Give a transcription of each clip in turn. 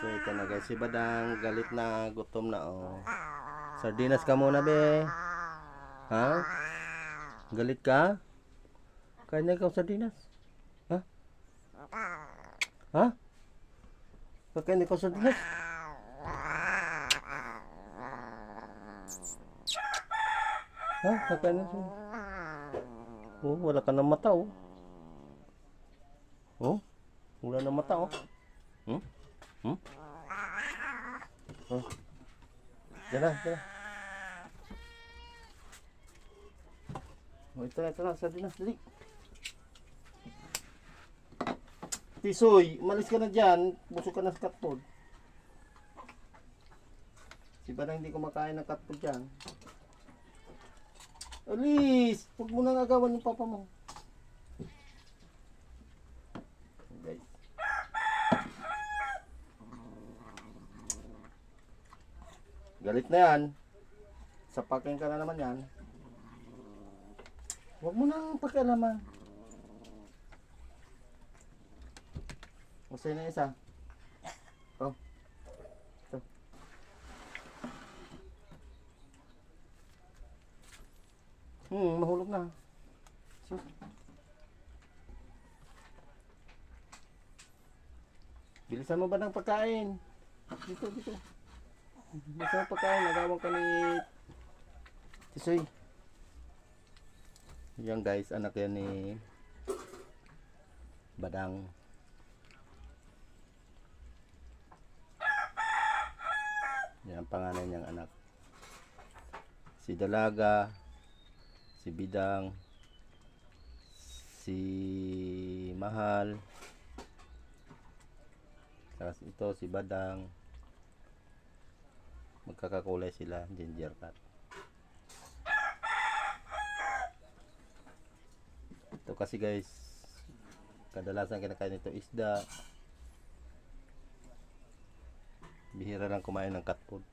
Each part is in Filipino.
So ito na guys, si Badang galit na, gutom na oh. Sardinas ka muna be. Ha? Galit ka? Kain na ikaw sardinas? Ha? Ha? Kakain ikaw sardinas? Ha? Kakain na sardinas? Oh, wala ka ng mata oh. Oh? Wala ng mata oh. Hmm? Hmm? Oh. Dala, dala. Oh, ito na, sardinas, dali. Tisoy, umalis ka na dyan. Busog ka na sa cat food. Si Badang hindi kumakain ng cat food dyan. Alis! Huwag mo nang agawan yung papa mo. Guys. Galit na yan. Sapakin ka na naman yan. Huwag mo nang pakialaman. Masaya na isa. Oh. Ito. Mahulog na. So. Bilisan mo ba ng pagkain? Dito. Bilisan mo pagkain. Nagawang ka ni Tisoy. Yan guys, anak yan ni Badang. Yan ang pangalan niyang anak. Si Dalaga, si Bidang, si Mahal, tapos ito si Badang. Magkakakulay sila, ginger cat. Ito kasi guys, kadalasan kinakain nito isda. Bihira lang kumain ng cat food.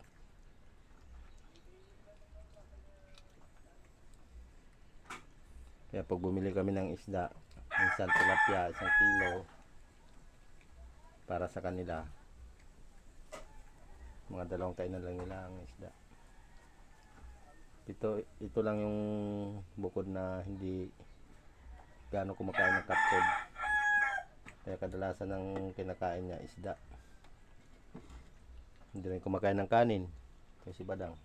Kaya pag bumili kami ng isda, minsan tilapia, 1 kilo para sa kanila. Mga 2 kainan lang nila ang isda. Ito lang yung bukod na hindi gaano kumakain ng cat food. Kaya kadalasan ng kinakain niya isda. Hindi rin kumakain ng kanin. Kaya si Badang.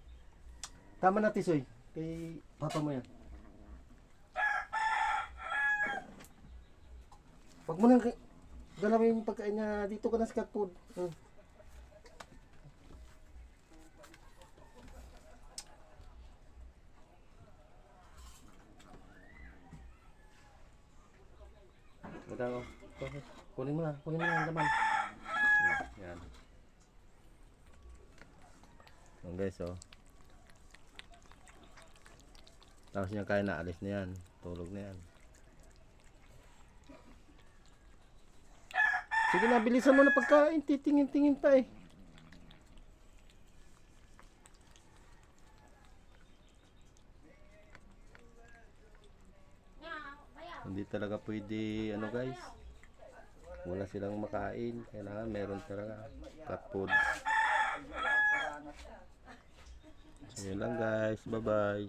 Tama na Tisoy. Kay papa mo yan. Huwag mo nang galawin yung pagkain niya. Dito ka na sa cat food. Badang, kunin mo na ang laman. Yan. Yan guys oh. Tapos niya kain na, alis na yan. Tulog na yan. Sige na, bilisan mo na pagkain. Titingin-tingin pa eh. Hindi talaga pwede ano guys. Wala silang makain. Kailangan meron talaga cat food. So yun lang guys. Bye bye.